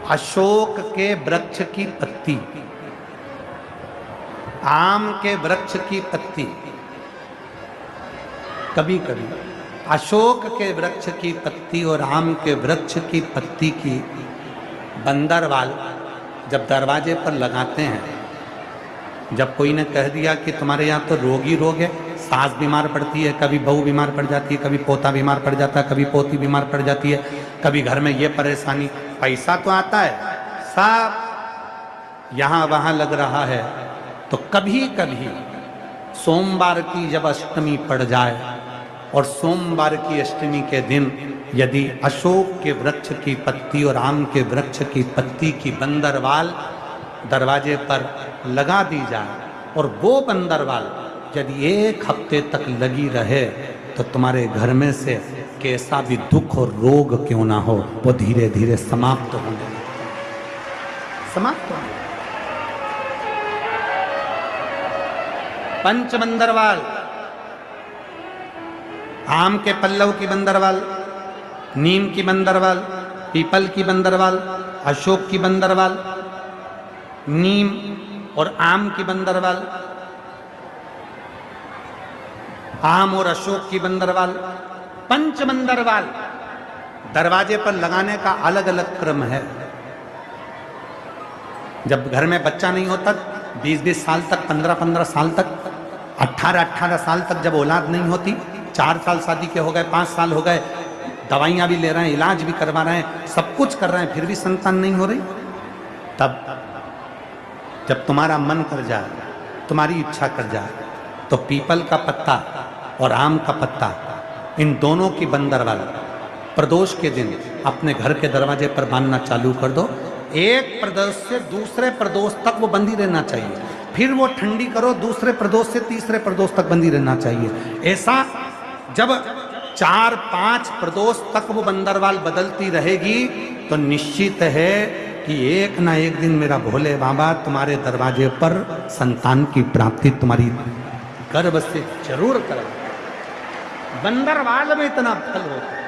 अशोक के वृक्ष की पत्ती, आम के वृक्ष की पत्ती, कभी कभी अशोक के वृक्ष की पत्ती और आम के वृक्ष की पत्ती की बंदरवाल जब दरवाजे पर लगाते हैं, जब कोई ने कह दिया कि तुम्हारे यहाँ तो रोग ही रोग है, सास बीमार पड़ती है, कभी बहू बीमार पड़ जाती है, कभी पोता बीमार पड़ जाता है, कभी पोती बीमार पड़ जाती है, कभी घर में ये परेशानी, पैसा तो आता है, सब यहाँ वहाँ लग रहा है, तो कभी कभी सोमवार की जब अष्टमी पड़ जाए और सोमवार की अष्टमी के दिन यदि अशोक के वृक्ष की पत्ती और आम के वृक्ष की पत्ती की बंदरवाल दरवाजे पर लगा दी जाए और वो बंदरवाल यदि 1 हफ्ते तक लगी रहे तो तुम्हारे घर में से कैसा भी दुख और रोग क्यों ना हो वो धीरे धीरे समाप्त होंगे, समाप्त होंगे। पंच बंदरवाल, आम के पल्लव की बंदरवाल, नीम की बंदरवाल, पीपल की बंदरवाल, अशोक की बंदरवाल, नीम और आम की बंदरवाल, आम और अशोक की बंदरवाल, पंच बंदरवाल दरवाजे पर लगाने का अलग अलग क्रम है। जब घर में बच्चा नहीं होता 20-20 साल तक, 15-15 साल तक, 18-18 साल तक जब औलाद नहीं होती, 4 साल शादी के हो गए, 5 साल हो गए, दवाइयां भी ले रहे हैं, इलाज भी करवा रहे हैं, सब कुछ कर रहे हैं, फिर भी संतान नहीं हो रही, तब जब तुम्हारा मन कर जाए, तुम्हारी इच्छा कर जाए, तो पीपल का पत्ता और आम का पत्ता, इन दोनों की बंदरवाल प्रदोष के दिन अपने घर के दरवाजे पर बांधना चालू कर दो। एक प्रदोष से दूसरे प्रदोष तक वो बंदी रहना चाहिए, फिर वो ठंडी करो, दूसरे प्रदोष से तीसरे प्रदोष तक बंदी रहना चाहिए। ऐसा जब 4-5 प्रदोष तक वो बंदरवाल बदलती रहेगी तो निश्चित है कि एक ना एक दिन मेरा भोले बाबा तुम्हारे दरवाजे पर संतान की प्राप्ति तुम्हारी गर्भ से जरूर करेगा। बंदरवाल में इतना फल होता है।